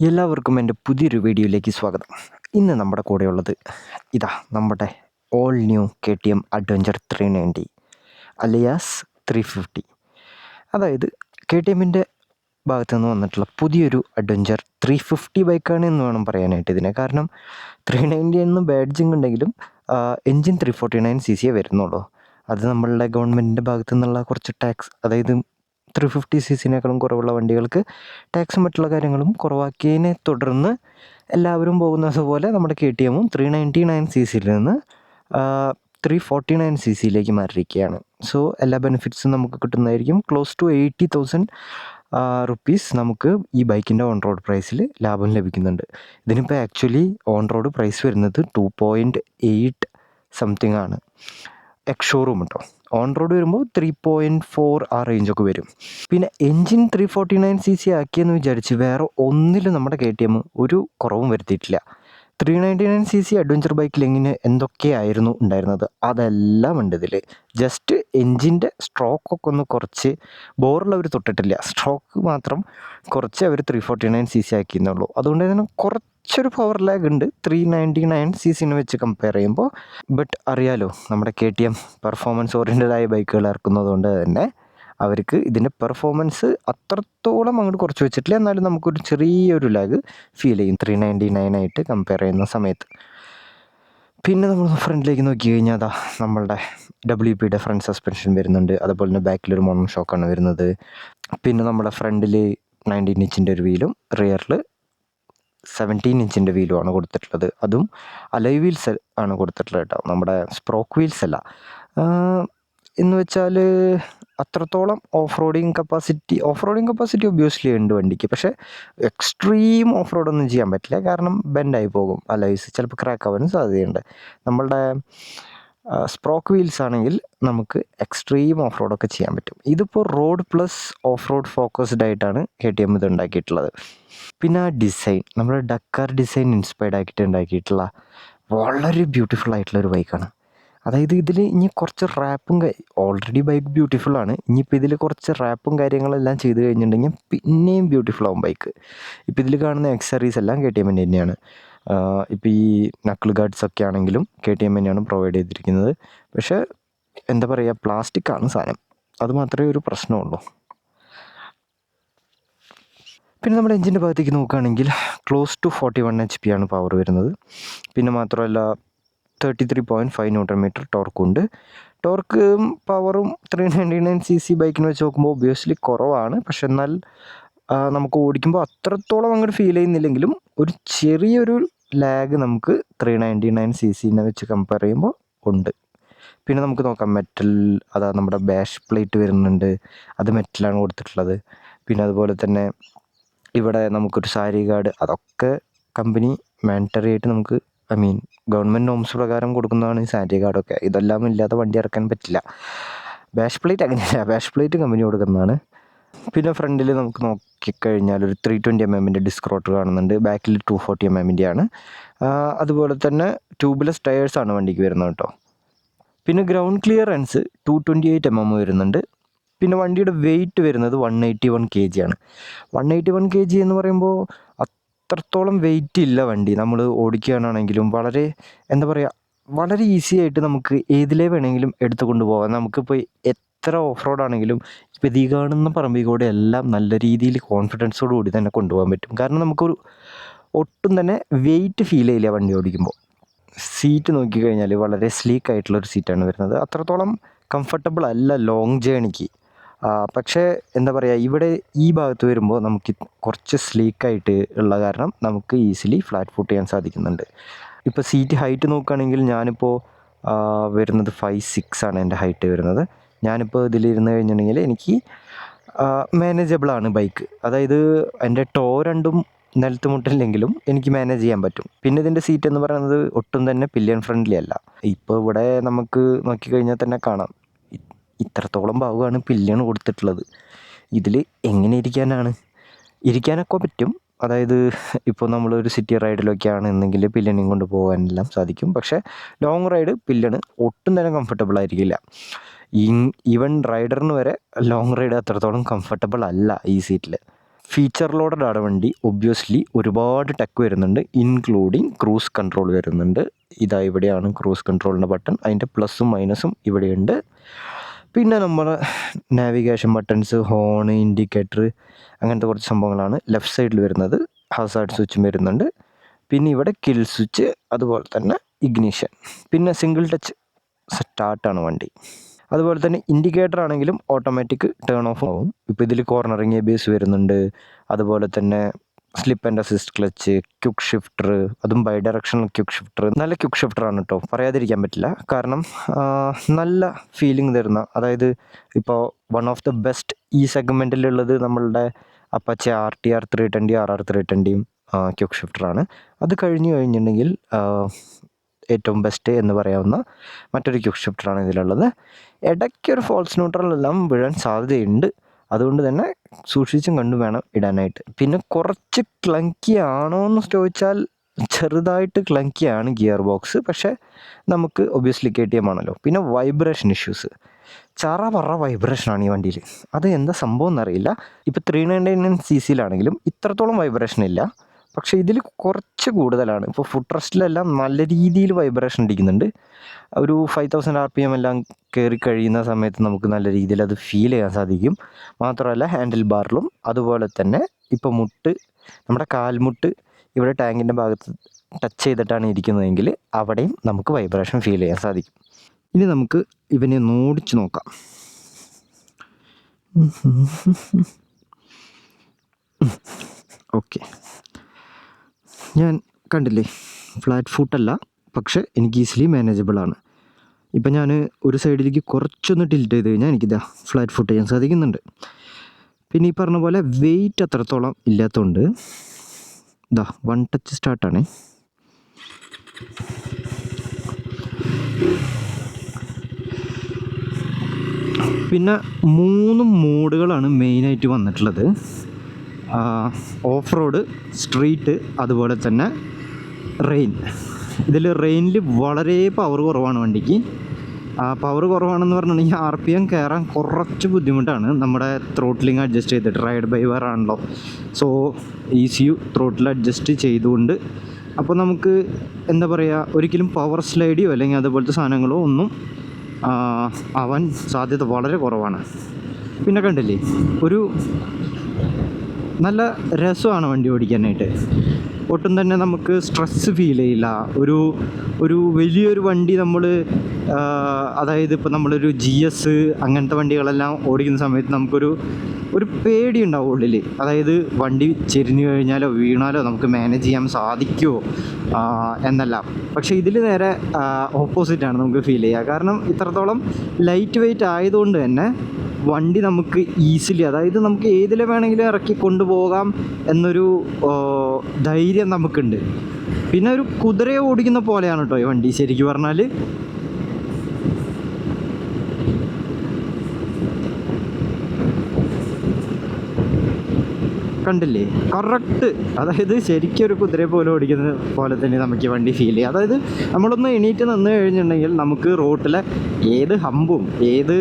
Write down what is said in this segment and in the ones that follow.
എല്ലാവർക്കും എൻ്റെ പുതിയൊരു വീഡിയോയിലേക്ക് സ്വാഗതം. ഇന്ന് നമ്മുടെ കൂടെയുള്ളത് നമ്മുടെ all new KTM adventure 390 alias 350. അതായത് KTMൻ്റെ ഭാഗത്തു നിന്ന് വന്നിട്ടുള്ള പുതിയൊരു അഡ്വഞ്ചർ 350 ബൈക്കാണ് എന്ന് വേണം പറയാനായിട്ട് ഇതിനെ. കാരണം 390 എന്ന് ബാഡ്ജിങ് ഉണ്ടെങ്കിലും എൻജിൻ 349cc വരുന്നുള്ളൂ. അത് നമ്മളുടെ ഗവൺമെൻറ്റിൻ്റെ ഭാഗത്തു നിന്നുള്ള കുറച്ച് ടാക്സ്, അതായത് 350cc കുറവുള്ള വണ്ടികൾക്ക് ടാക്സും മറ്റുള്ള കാര്യങ്ങളും കുറവാക്കിയതിനെ തുടർന്ന് എല്ലാവരും പോകുന്നത് പോലെ നമ്മുടെ KTMഉം 399cc നിന്ന് 349cc മാറിയിരിക്കുകയാണ്. സോ എല്ലാ ബെനിഫിറ്റ്സും നമുക്ക് കിട്ടുന്നതായിരിക്കും. ക്ലോസ് ടു 80,000 റുപ്പീസ് നമുക്ക് ഈ ബൈക്കിൻ്റെ ഓൺ റോഡ് പ്രൈസിൽ ലാഭം ലഭിക്കുന്നുണ്ട്. ഇതിനിപ്പോൾ ആക്ച്വലി ഓൺ റോഡ് പ്രൈസ് വരുന്നത് 2.8 സംതിങ് ആണ് എക്സ് ഷോറൂം കേട്ടോ. ഓൺ റോഡ് വരുമ്പോൾ 3.4 ആ റേഞ്ചൊക്കെ വരും. പിന്നെ എൻജിൻ 349cc ആക്കിയെന്ന് വിചാരിച്ച് വേറെ ഒന്നിലും നമ്മുടെ KTM ഒരു കുറവും വരുത്തിയിട്ടില്ല. 399cc അഡ്വഞ്ചർ ബൈക്കിൽ എന്തൊക്കെയായിരുന്നു ഉണ്ടായിരുന്നത് അതെല്ലാം ഉണ്ട് ഇതിൽ. ജസ്റ്റ് എൻജിൻ്റെ സ്ട്രോക്കൊക്കെ ഒന്ന് കുറച്ച് ബോറുള്ളവർ തൊട്ടിട്ടില്ല. സ്ട്രോക്ക് മാത്രം കുറച്ച് അവർ 349cc ആക്കിയെന്നുള്ളൂ. അതുകൊണ്ട് തന്നെ കുറച്ചൊരു പവർ ലാഗ് ഉണ്ട് 399cc വെച്ച് കമ്പയർ ചെയ്യുമ്പോൾ. ബട്ട് അറിയാലോ, നമ്മുടെ KTM പെർഫോമൻസ് ഓറിയൻറ്റഡായ ബൈക്കുകൾ ഇറക്കുന്നതുകൊണ്ട് തന്നെ അവർക്ക് ഇതിൻ്റെ പെർഫോമൻസ് അത്രത്തോളം അങ്ങോട്ട് കുറച്ച് വെച്ചിട്ടില്ല. എന്നാലും നമുക്കൊരു ചെറിയൊരു ലാഗ് ഫീൽ ചെയ്യും 399 ആയിട്ട് കമ്പയർ ചെയ്യുന്ന സമയത്ത്. പിന്നെ നമ്മൾ ഫ്രണ്ടിലേക്ക് നോക്കി കഴിഞ്ഞാൽ നമ്മളുടെ WPയുടെ ഫ്രണ്ട് സസ്പെൻഷൻ വരുന്നുണ്ട്. അതുപോലെ തന്നെ ബാക്കിലൊരു മോണോ ഷോക്കാണ് വരുന്നത്. പിന്നെ നമ്മുടെ ഫ്രണ്ടിൽ 19 ഇഞ്ചിൻ്റെ ഒരു വീലും റിയറിൽ 17 ഇഞ്ചിൻ്റെ വീലുമാണ് കൊടുത്തിട്ടുള്ളത്. അതും അലോയ് വീൽസ് ആണ് കൊടുത്തിട്ടുള്ളത് കേട്ടോ, നമ്മുടെ സ്പ്രോക്ക് വീൽസ് അല്ല. എന്ന് വെച്ചാൽ അത്രത്തോളം ഓഫ് റോഡിങ് കപ്പാസിറ്റി ഒബ്വിയസ്ലി ഉണ്ട് വണ്ടിക്ക്. പക്ഷേ എക്സ്ട്രീം ഓഫ് റോഡൊന്നും ചെയ്യാൻ പറ്റില്ല, കാരണം ബെൻഡായി പോകും അലോയ്സ്, ചിലപ്പോൾ ക്രാക്ക് ആവാനും സാധ്യതയുണ്ട്. നമ്മളുടെ സ്പ്രോക്ക് വീൽസ് ആണെങ്കിൽ നമുക്ക് എക്സ്ട്രീം ഓഫ് റോഡൊക്കെ ചെയ്യാൻ പറ്റും. ഇതിപ്പോൾ road plus off road focused ആയിട്ടാണ് KTM ഇത് ഉണ്ടാക്കിയിട്ടുള്ളത്. പിന്നെ ആ ഡിസൈൻ, നമ്മുടെ ഡക്കാർ ഡിസൈൻ ഇൻസ്പയർഡ് ആക്കിയിട്ട് ഉണ്ടാക്കിയിട്ടുള്ള വളരെ ബ്യൂട്ടിഫുൾ ആയിട്ടുള്ളൊരു ബൈക്കാണ്. അതായത് ഇതിൽ ഇനി കുറച്ച് റാപ്പും ഓൾറെഡി ബൈക്ക് ബ്യൂട്ടിഫുള്ളാണ്, ഇനിയിപ്പോൾ ഇതിൽ കുറച്ച് റാപ്പും കാര്യങ്ങളെല്ലാം ചെയ്ത് കഴിഞ്ഞിട്ടുണ്ടെങ്കിൽ പിന്നെയും ബ്യൂട്ടിഫുൾ ആവും ബൈക്ക്. ഇപ്പോൾ ഇതിൽ കാണുന്ന എക്സസറീസ് എല്ലാം KTMൻ്റെ തന്നെയാണ്. ഇപ്പോൾ ഈ നക്കിൾ ഗാർഡ്സ് ഒക്കെ ആണെങ്കിലും KTM തന്നെയാണ് പ്രൊവൈഡ് ചെയ്തിരിക്കുന്നത്. പക്ഷേ എന്താ പറയുക, പ്ലാസ്റ്റിക്കാണ് സാധനം, അത് മാത്രമേ ഒരു പ്രശ്നമുള്ളൂ. പിന്നെ നമ്മുടെ എഞ്ചിൻ്റെ ഭാഗത്തേക്ക് നോക്കുകയാണെങ്കിൽ ക്ലോസ് ടു 41 HP ആണ് പവർ വരുന്നത്. പിന്നെ മാത്രമല്ല 33.5 Nm ടോർക്കുണ്ട്. ടോർക്കും പവറും 399cc ബൈക്കിന് വെച്ച് നോക്കുമ്പോൾ ഒബ്വിയസ്ലി കുറവാണ്. പക്ഷെ എന്നാൽ നമുക്ക് ഓടിക്കുമ്പോൾ അത്രത്തോളം അങ്ങോട്ട് ഫീൽ ചെയ്യുന്നില്ലെങ്കിലും ഒരു ചെറിയൊരു ലാഗ് നമുക്ക് 399cc വെച്ച് കമ്പയർ ചെയ്യുമ്പോൾ ഉണ്ട്. പിന്നെ നമുക്ക് നോക്കാം മെറ്റൽ, നമ്മുടെ ബാഷ് പ്ലേറ്റ് വരുന്നുണ്ട്, അത് മെറ്റലാണ് കൊടുത്തിട്ടുള്ളത്. പിന്നെ അതുപോലെ തന്നെ ഇവിടെ നമുക്കൊരു സാരി ഗാർഡ്, അതൊക്കെ കമ്പനി മാൻഡറ്ററി ആയിട്ട് നമുക്ക് ഗവൺമെൻറ് നോംസ് പ്രകാരം കൊടുക്കുന്നതാണ് ഈ സാരി ഗാർഡൊക്കെ. ഇതെല്ലാം ഇല്ലാതെ വണ്ടി ഇറക്കാൻ പറ്റില്ല. ബാഷ് പ്ലേറ്റ് അങ്ങനെയല്ല, ബാഷ് പ്ലേറ്റ് കമ്പനി കൊടുക്കുന്നതാണ്. പിന്നെ നമുക്ക് നോക്കിക്കഴിഞ്ഞാൽ ഒരു 320mm ഡിസ്ക് റോട്ടർ കാണുന്നുണ്ട്. ബാക്കിൽ 240mm ആണ്. അതുപോലെ തന്നെ ട്യൂബ്ലെസ് ടയേഴ്സാണ് വണ്ടിക്ക് വരുന്നത് കേട്ടോ. പിന്നെ ഗ്രൗണ്ട് ക്ലിയറൻസ് 228mm വരുന്നുണ്ട്. പിന്നെ വണ്ടിയുടെ വെയിറ്റ് വരുന്നത് 181 kg ആണ്. 181 kg എന്ന് പറയുമ്പോൾ അത്രത്തോളം വെയിറ്റ് ഇല്ല വണ്ടി. നമ്മൾ ഓടിക്കുകയാണെങ്കിലും വളരെ വളരെ ഈസി ആയിട്ട് നമുക്ക് ഏതിലേ വേണമെങ്കിലും എടുത്തു കൊണ്ടുപോകാം. നമുക്കിപ്പോൾ എത്ര ഓഫ് റോഡ് ആണെങ്കിലും ഇപ്പോൾ ഈ കാണുന്ന പറമ്പിൽ കൂടെ എല്ലാം നല്ല രീതിയിൽ കോൺഫിഡൻസോടു കൂടി തന്നെ കൊണ്ടുപോകാൻ പറ്റും. കാരണം നമുക്കൊരു ഒട്ടും തന്നെ വെയിറ്റ് ഫീൽ ചെയ്യില്ല വണ്ടി ഓടിക്കുമ്പോൾ. സീറ്റ് നോക്കിക്കഴിഞ്ഞാൽ വളരെ സ്ലീക്ക് ആയിട്ടുള്ളൊരു സീറ്റാണ് വരുന്നത്. അത്രത്തോളം കംഫർട്ടബിൾ അല്ല ലോങ് ജേണിക്ക്. പക്ഷേ ഇവിടെ ഈ ഭാഗത്ത് വരുമ്പോൾ നമുക്ക് കുറച്ച് സ്ലീക്കായിട്ട് ഉള്ള കാരണം നമുക്ക് ഈസിലി ഫ്ലാറ്റ് ഫുട്ട് ചെയ്യാൻ സാധിക്കുന്നുണ്ട്. ഇപ്പോൾ സീറ്റ് ഹൈറ്റ് നോക്കുകയാണെങ്കിൽ ഞാനിപ്പോൾ വരുന്നത് 5'6" ആണ് എൻ്റെ ഹൈറ്റ് വരുന്നത്. ഞാനിപ്പോൾ ഇതിലിരുന്ന് കഴിഞ്ഞിട്ടുണ്ടെങ്കിൽ എനിക്ക് മാനേജബിളാണ് ബൈക്ക്. അതായത് എൻ്റെ ടോ രണ്ടും നിലത്ത് മുട്ടില്ലെങ്കിലും എനിക്ക് മാനേജ് ചെയ്യാൻ പറ്റും. പിന്നെ ഇതിൻ്റെ സീറ്റ് എന്ന് പറയുന്നത് ഒട്ടും തന്നെ പില്ലിയൻ ഫ്രണ്ട്ലി അല്ല. ഇപ്പോൾ ഇവിടെ നമുക്ക് നോക്കിക്കഴിഞ്ഞാൽ തന്നെ കാണാം, ഇത്രത്തോളം ഭാഗമാണ് പില്ലിയൺ കൊടുത്തിട്ടുള്ളത്. ഇതിൽ എങ്ങനെ ഇരിക്കാനൊക്കെ പറ്റും. അതായത് ഇപ്പോൾ നമ്മളൊരു സിറ്റി റൈഡിലൊക്കെ ആണെന്നെങ്കിൽ പില്ലിയനും കൊണ്ട് പോകാനെല്ലാം സാധിക്കും. പക്ഷേ ലോങ് റൈഡ് പില്ലിയണ് ഒട്ടും തന്നെ കംഫർട്ടബിൾ ആയിരിക്കില്ല. ഈവൻ റൈഡറിന് വരെ ലോങ് റൈഡ് അത്രത്തോളം കംഫർട്ടബിൾ അല്ല ഈ സീറ്റിൽ. ഫീച്ചർ ലോഡഡാണ് വണ്ടി. ഒബ്വിയസ്ലി ഒരുപാട് ടെക് വരുന്നുണ്ട്, ഇൻക്ലൂഡിങ് ക്രൂസ് കൺട്രോൾ വരുന്നുണ്ട്. ഇതാ ഇവിടെയാണ് ക്രൂസ് കൺട്രോളിൻ്റെ ബട്ടൺ, അതിൻ്റെ പ്ലസും മൈനസും ഇവിടെയുണ്ട്. പിന്നെ നമ്മൾ നാവിഗേഷൻ ബട്ടൺസ്, ഹോൺ, ഇൻഡിക്കേറ്റർ അങ്ങനത്തെ കുറച്ച് സംഭവങ്ങളാണ് ലെഫ്റ്റ് സൈഡിൽ വരുന്നത്. ഹസാർഡ് സ്വിച്ചും വരുന്നുണ്ട്. പിന്നെ ഇവിടെ കിൽ സ്വിച്ച്, അതുപോലെ തന്നെ ഇഗ്നിഷൻ, പിന്നെ സിംഗിൾ ടച്ച് സ്റ്റാർട്ടാണ് വണ്ടി. അതുപോലെ തന്നെ ഇൻഡിക്കേറ്റർ ആണെങ്കിലും ഓട്ടോമാറ്റിക് ടേൺ ഓഫ് ആവും. ഇപ്പോൾ ഇതിൽ കോർണറിങ് എബിഎസ് വരുന്നുണ്ട്. അതുപോലെ തന്നെ slip and assist clutch, quick shifter, അതും ബൈ ഡയറക്ഷണൽ ക്വിക്ക് ഷിഫ്റ്റർ. നല്ല ക്വിക്ക് ഷിഫ്റ്ററാണ് കേട്ടോ, പറയാതിരിക്കാൻ പറ്റില്ല. കാരണം നല്ല ഫീലിംഗ് തരുന്ന, അതായത് ഇപ്പോൾ വൺ ഓഫ് ദ ബെസ്റ്റ് ഈ സെഗ്മെൻറ്റിലുള്ളത് നമ്മളുടെ അപ്പാച്ചെ RTR 320, RR 320യും ക്വിക്ക് ഷിഫ്റ്ററാണ്. അത് കഴിഞ്ഞിട്ടുണ്ടെങ്കിൽ ഏറ്റവും ബെസ്റ്റ് എന്ന് പറയാവുന്ന മറ്റൊരു ക്വിക്ക് ഷിഫ്റ്ററാണ് ഇതിലുള്ളത്. ഇടയ്ക്കൊരു ഫോൾസ് ന്യൂട്രൽ എല്ലാം വീഴാൻ സാധ്യതയുണ്ട്. അതുകൊണ്ട് തന്നെ സൂക്ഷിച്ചും കണ്ടും വേണം ഇടാനായിട്ട്. പിന്നെ കുറച്ച് ക്ലങ്കി ആണോ എന്ന് ചോദിച്ചാൽ ചെറുതായിട്ട് ക്ലങ്കിയാണ് ഗിയർ ബോക്സ്. പക്ഷേ നമുക്ക് ഒബ്വിയസ്ലി KTM ആണല്ലോ. പിന്നെ വൈബ്രേഷൻ ഇഷ്യൂസ്, ചറ വൈബ്രേഷനാണ് ഈ വണ്ടിയിൽ. അത് എന്താ സംഭവം എന്നറിയില്ല. ഇപ്പോൾ 399cc ഇത്രത്തോളം വൈബ്രേഷൻ ഇല്ല, പക്ഷേ ഇതിൽ കുറച്ച് കൂടുതലാണ്. ഇപ്പോൾ ഫുഡ് റെസ്റ്റിലെല്ലാം നല്ല രീതിയിൽ വൈബ്രേഷൻ അടിക്കുന്നുണ്ട്. ഒരു 5000 RPM എല്ലാം കയറി കഴിയുന്ന സമയത്ത് നമുക്ക് നല്ല രീതിയിൽ അത് ഫീൽ ചെയ്യാൻ സാധിക്കും. മാത്രമല്ല ഹാൻഡിൽ ബാറിലും, അതുപോലെ തന്നെ ഇപ്പോൾ നമ്മുടെ കാൽമുട്ട് ഇവിടെ ടാങ്കിൻ്റെ ഭാഗത്ത് ടച്ച് ചെയ്തിട്ടാണ് ഇരിക്കുന്നതെങ്കിൽ അവിടെയും നമുക്ക് വൈബ്രേഷൻ ഫീൽ ചെയ്യാൻ സാധിക്കും. ഇനി നമുക്ക് ഇവനെ ഓടിച്ച് നോക്കാം. ഓക്കെ, ഞാൻ കണ്ടില്ലേ, ഫ്ലാറ്റ് ഫൂട്ടല്ല, പക്ഷേ എനിക്ക് ഈസിലി മാനേജബിൾ ആണ്. ഇപ്പം ഞാൻ ഒരു സൈഡിലേക്ക് കുറച്ചൊന്ന് ടിൽറ്റ് ചെയ്ത് കഴിഞ്ഞാൽ എനിക്കിതാ ഫ്ലാറ്റ് ഫുട്ട് ചെയ്യാൻ സാധിക്കുന്നുണ്ട്. പിന്നെ ഈ പറഞ്ഞ പോലെ വെയിറ്റ് അത്രത്തോളം ഇല്ലാത്തതുകൊണ്ട് ഇതാ 1 ടച്ച് സ്റ്റാർട്ടാണേ. പിന്നെ 3 മോഡുകളാണ് മെയിനായിട്ട് വന്നിട്ടുള്ളത്. ഓഫ് റോഡ്, സ്ട്രീറ്റ്, അതുപോലെ തന്നെ റെയിൻ. ഇതിൽ റെയിനിൽ വളരെ പവർ കുറവാണ് വണ്ടിക്ക്. പവർ കുറവാണെന്ന് പറഞ്ഞിട്ടുണ്ടെങ്കിൽ RPM കയറാൻ കുറച്ച് ബുദ്ധിമുട്ടാണ്. നമ്മുടെ ത്രോട്ടിലിങ് അഡ്ജസ്റ്റ് ചെയ്തിട്ട്, റൈഡ് ബൈ വയർ ആണല്ലോ, സോ ECU ത്രോട്ടിൽ അഡ്ജസ്റ്റ് ചെയ്തുകൊണ്ട് അപ്പോൾ നമുക്ക് എന്താ പറയുക, ഒരിക്കലും പവർ സ്ലൈഡിയോ അല്ലെങ്കിൽ അതുപോലത്തെ സാധനങ്ങളോ ഒന്നും ആവാൻ സാധ്യത വളരെ കുറവാണ്. പിന്നെ കണ്ടില്ലേ, ഒരു നല്ല രസമാണ് വണ്ടി ഓടിക്കാനായിട്ട്. ഒട്ടും തന്നെ നമുക്ക് സ്ട്രെസ് ഫീൽ ചെയ്യില്ല. ഒരു വലിയൊരു വണ്ടി നമ്മൾ, അതായത് ഇപ്പോൾ നമ്മളൊരു GS അങ്ങനത്തെ വണ്ടികളെല്ലാം ഓടിക്കുന്ന സമയത്ത് നമുക്കൊരു പേടി ഉണ്ടാവും ഉള്ളിൽ. അതായത് വണ്ടി ചെരിഞ്ഞു കഴിഞ്ഞാലോ വീണാലോ നമുക്ക് മാനേജ് ചെയ്യാൻ സാധിക്കുമോ എന്നല്ല. പക്ഷേ ഇതിൽ നേരെ ഓപ്പോസിറ്റാണ് നമുക്ക് ഫീൽ ചെയ്യുക. കാരണം ഇത്രത്തോളം ലൈറ്റ് വെയിറ്റ് ആയതുകൊണ്ട് തന്നെ വണ്ടി നമുക്ക് ഈസിലി, അതായത് നമുക്ക് ഏതിലെ വേണമെങ്കിലും ഇറക്കി കൊണ്ടുപോകാം എന്നൊരു ധൈര്യം നമുക്കുണ്ട്. പിന്നെ ഒരു കുതിരയെ ഓടിക്കുന്ന പോലെയാണ് കേട്ടോ ഈ വണ്ടി ശരിക്കും പറഞ്ഞാൽ. കണ്ടില്ലേ, കറക്റ്റ്, അതായത് ശരിക്കും ഒരു കുതിരയെ പോലെ ഓടിക്കുന്ന പോലെ തന്നെ നമുക്ക് ഈ വണ്ടി ഫീൽ ചെയ്യും. അതായത് നമ്മളൊന്ന് എണീറ്റ് നിന്ന് കഴിഞ്ഞിട്ടുണ്ടെങ്കിൽ നമുക്ക് റോട്ടിലെ ഏത് ഹമ്പും ഏത്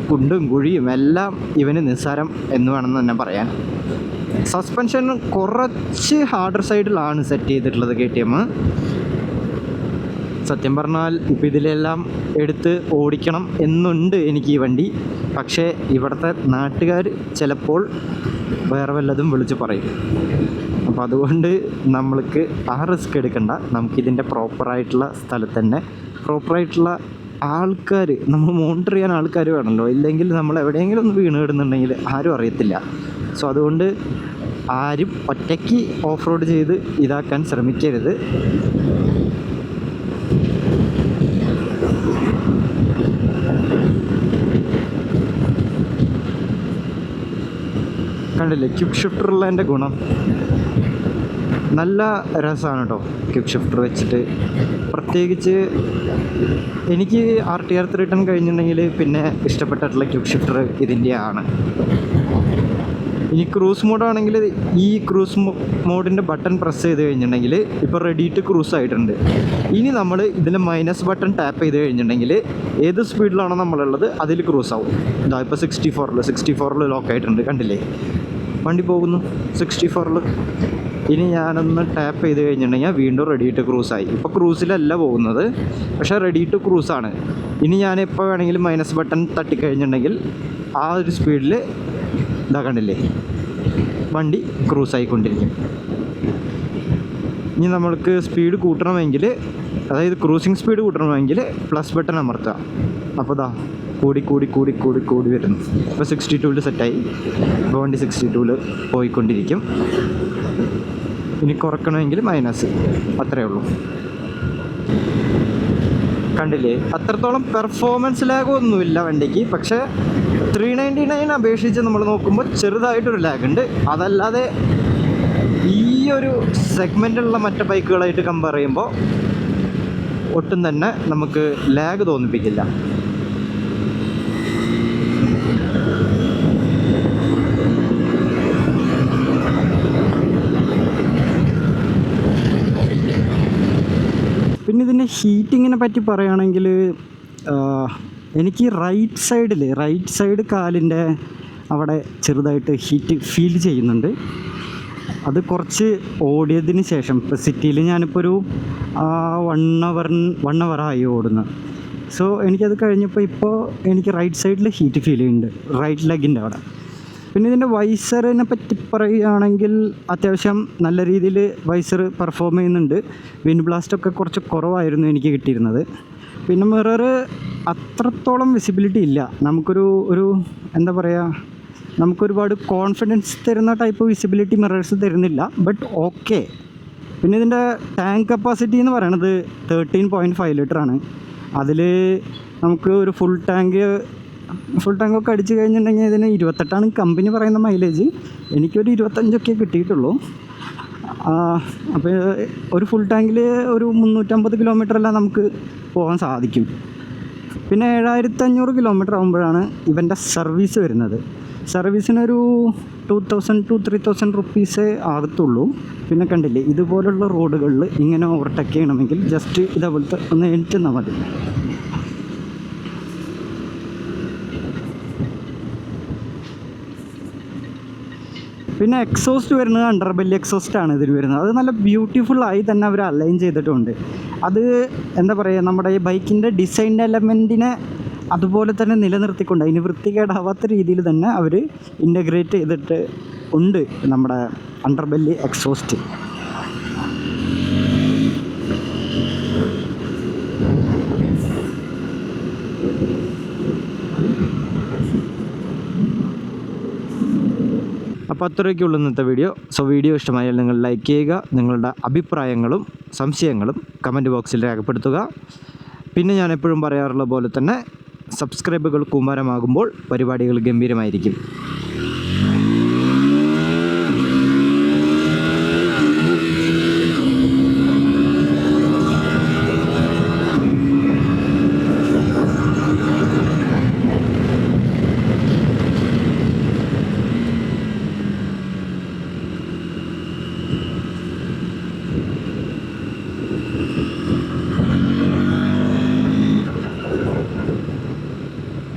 കുണ്ടും കുഴിയും എല്ലാം ഇവന് നിസ്സാരം എന്ന് വേണമെന്ന് തന്നെ പറയാൻ. സസ്പെൻഷൻ കുറച്ച് ഹാർഡർ സൈഡിലാണ് സെറ്റ് ചെയ്തിട്ടുള്ളത് KTM. സത്യം പറഞ്ഞാൽ ഇപ്പോൾ ഇതിലെല്ലാം എടുത്ത് ഓടിക്കണം എന്നുണ്ട് എനിക്ക് ഈ വണ്ടി. പക്ഷേ ഇവിടുത്തെ നാട്ടുകാർ ചിലപ്പോൾ വേറെ വല്ലതും വിളിച്ച് പറയും. അപ്പോൾ അതുകൊണ്ട് നമ്മൾക്ക് റിസ്ക് എടുക്കണ്ട. നമുക്കിതിൻ്റെ പ്രോപ്പറായിട്ടുള്ള സ്ഥലത്ത് തന്നെ പ്രോപ്പറായിട്ടുള്ള ആൾക്കാർ, നമ്മൾ മോണിറ്റർ ചെയ്യാൻ ആൾക്കാർ വേണമല്ലോ. ഇല്ലെങ്കിൽ നമ്മൾ എവിടെയെങ്കിലും ഒന്ന് വീണ് കിടുന്നുണ്ടെങ്കിൽ ആരും അറിയത്തില്ല. സോ അതുകൊണ്ട് ആരും ഒറ്റയ്ക്ക് ഓഫ് റോഡ് ചെയ്ത് ഇതാക്കാൻ ശ്രമിക്കരുത്. കണ്ടില്ലേ ക്വിക്ക് ഷിഫ്റ്ററുള്ളതിൻ്റെ ഗുണം. നല്ല രസമാണ് കേട്ടോ ക്വിക്ക് ഷിഫ്റ്റർ വെച്ചിട്ട്. പ്രത്യേകിച്ച് എനിക്ക് RTR 310 കഴിഞ്ഞിട്ടുണ്ടെങ്കിൽ പിന്നെ ഇഷ്ടപ്പെട്ടിട്ടുള്ള ക്വിക്ക് ഷിഫ്റ്റർ ഇതിൻ്റെയാണ്. ഇനി ക്രൂസ് മോഡാണെങ്കിൽ ഈ ക്രൂസ് മോഡിൻ്റെ ബട്ടൺ പ്രസ് ചെയ്ത് കഴിഞ്ഞിട്ടുണ്ടെങ്കിൽ ഇപ്പോൾ റെഡി ടു ക്രൂസ് ആയിട്ടുണ്ട്. ഇനി നമ്മൾ ഇതിൽ മൈനസ് ബട്ടൺ ടാപ്പ് ചെയ്ത് കഴിഞ്ഞിട്ടുണ്ടെങ്കിൽ ഏത് സ്പീഡിലാണോ നമ്മളുള്ളത് അതിൽ ക്രൂസ് ആവും. ഇതാ ഇപ്പോൾ 64 ലോക്ക് ആയിട്ടുണ്ട്, കണ്ടില്ലേ. വണ്ടി പോകുന്നു 64-ൽ. ഇനി ഞാനൊന്ന് ടാപ്പ് ചെയ്ത് കഴിഞ്ഞിട്ടുണ്ടെങ്കിൽ വീണ്ടും റെഡി ടു ക്രൂസായി. ഇപ്പോൾ ക്രൂസിലല്ല പോകുന്നത്, പക്ഷേ റെഡി ടു ക്രൂസാണ്. ഇനി ഞാൻ എപ്പോൾ വേണമെങ്കിലും മൈനസ് ബട്ടൺ തട്ടിക്കഴിഞ്ഞിട്ടുണ്ടെങ്കിൽ ആ ഒരു സ്പീഡിൽ ഇതാ കണ്ടില്ലേ, വണ്ടി ക്രൂസായിക്കൊണ്ടിരിക്കും. ഇനി നമ്മൾക്ക് സ്പീഡ് കൂട്ടണമെങ്കിൽ, അതായത് ക്രൂസിങ് സ്പീഡ് കൂട്ടണമെങ്കിൽ പ്ലസ് ബട്ടൺ അമർത്തുക. അപ്പോൾ ഇതാ കൂടി വരുന്നു. ഇപ്പോൾ 62-ൽ സെറ്റായി. ഇപ്പോൾ വണ്ടി 62-ൽ പോയിക്കൊണ്ടിരിക്കും. ഇനി കുറക്കണമെങ്കിൽ മൈനസ്, അത്രയേ ഉള്ളൂ. കണ്ടില്ലേ, അത്രത്തോളം പെർഫോമൻസ് ലാഗൊന്നുമില്ല വണ്ടിക്ക്. പക്ഷേ 399 അപേക്ഷിച്ച് നമ്മൾ നോക്കുമ്പോൾ ചെറുതായിട്ടൊരു ലാഗുണ്ട്. അതല്ലാതെ ഈ ഒരു സെഗ്മെൻറ്റിലുള്ള മറ്റ് ബൈക്കുകളായിട്ട് കമ്പയർ ചെയ്യുമ്പോൾ ഒട്ടും തന്നെ നമുക്ക് ലാഗ് തോന്നിപ്പിക്കില്ല. പിന്നെ ഇതിൻ്റെ ഹീറ്റിങ്ങിനെ പറ്റി പറയുകയാണെങ്കിൽ എനിക്ക് റൈറ്റ് സൈഡ് കാലിൻ്റെ അവിടെ ചെറുതായിട്ട് ഹീറ്റ് ഫീൽ ചെയ്യുന്നുണ്ട്. അത് കുറച്ച് ഓടിയതിന് ശേഷം, ഇപ്പോൾ സിറ്റിയിൽ ഞാനിപ്പോൾ ഒരു 1 അവറായി ഓടുന്നത്. സോ എനിക്കത് കഴിഞ്ഞപ്പോൾ ഇപ്പോൾ എനിക്ക് റൈറ്റ് സൈഡിൽ ഹീറ്റ് ഫീൽ ചെയ്യുന്നുണ്ട്, റൈറ്റ് ലെഗിൻ്റെ അവിടെ. പിന്നെ ഇതിൻ്റെ വൈസറിനെ പറ്റി പറയുകയാണെങ്കിൽ അത്യാവശ്യം നല്ല രീതിയിൽ വൈസർ പെർഫോം ചെയ്യുന്നുണ്ട്. വിൻഡ് ബ്ലാസ്റ്റൊക്കെ കുറച്ച് കുറവായിരുന്നു എനിക്ക് കിട്ടിയിരുന്നത്. പിന്നെ മിറർ അത്രത്തോളം വിസിബിലിറ്റി ഇല്ല. നമുക്കൊരു എന്താ പറയുക, നമുക്കൊരുപാട് കോൺഫിഡൻസ് തരുന്ന ടൈപ്പ് വിസിബിലിറ്റി മിറേഴ്സ് തരുന്നില്ല. But okay. പിന്നെ ഇതിൻ്റെ ടാങ്ക് കപ്പാസിറ്റി എന്ന് പറയണത് 13.5 ലിറ്ററാണ്. അതിൽ നമുക്ക് ഒരു ഫുൾ ടാങ്കൊക്കെ അടിച്ച് കഴിഞ്ഞിട്ടുണ്ടെങ്കിൽ ഇതിന് 28 കമ്പനി പറയുന്ന മൈലേജ്. എനിക്കൊരു 25 കിട്ടിയിട്ടുള്ളൂ. അപ്പോൾ ഒരു ഫുൾ ടാങ്കിൽ ഒരു 350 കിലോമീറ്ററെല്ലാം നമുക്ക് പോകാൻ സാധിക്കും. പിന്നെ 7500 കിലോമീറ്റർ ആകുമ്പോഴാണ് ഇവൻ്റെ സർവീസ് വരുന്നത്. സർവീസിനൊരു 2000 to 3000 റുപ്പീസേ ആകത്തുള്ളൂ. പിന്നെ കണ്ടില്ലേ, ഇതുപോലുള്ള റോഡുകളിൽ ഇങ്ങനെ ഓവർടേക്ക് ചെയ്യണമെങ്കിൽ ജസ്റ്റ് ഇതേപോലത്തെ ഒന്ന് എഴുതുന്നാൽ മതി. പിന്നെ എക്സോസ്റ്റ് വരുന്നത് അണ്ടർബെല്ലി എക്സോസ്റ്റാണ് ഇതിന് വരുന്നത്. അത് നല്ല ബ്യൂട്ടിഫുള്ളായി തന്നെ അവർ അലൈൻ ചെയ്തിട്ടുണ്ട്. അത് എന്താ പറയുക, നമ്മുടെ ഈ ബൈക്കിൻ്റെ ഡിസൈൻ എലമെൻറ്റിനെ അതുപോലെ തന്നെ നിലനിർത്തിക്കൊണ്ട് അതിന് വൃത്തികേടാവാത്ത രീതിയിൽ തന്നെ അവർ ഇൻ്റഗ്രേറ്റ് ചെയ്തിട്ട് ഉണ്ട് നമ്മുടെ അണ്ടർബെല്ലി എക്സോസ്റ്റ്. അപ്പോൾ അത്രയൊക്കെയുള്ളൂ ഇന്നത്തെ വീഡിയോ. സോ വീഡിയോ ഇഷ്ടമായാൽ നിങ്ങൾ ലൈക്ക് ചെയ്യുക. നിങ്ങളുടെ അഭിപ്രായങ്ങളും സംശയങ്ങളും കമൻറ്റ് ബോക്സിൽ രേഖപ്പെടുത്തുക. പിന്നെ ഞാൻ എപ്പോഴും പറയാറുള്ള പോലെ തന്നെ സബ്സ്ക്രൈബുകൾ കൂമ്പാരമാകുമ്പോൾ പരിപാടികൾ ഗംഭീരമായിരിക്കും.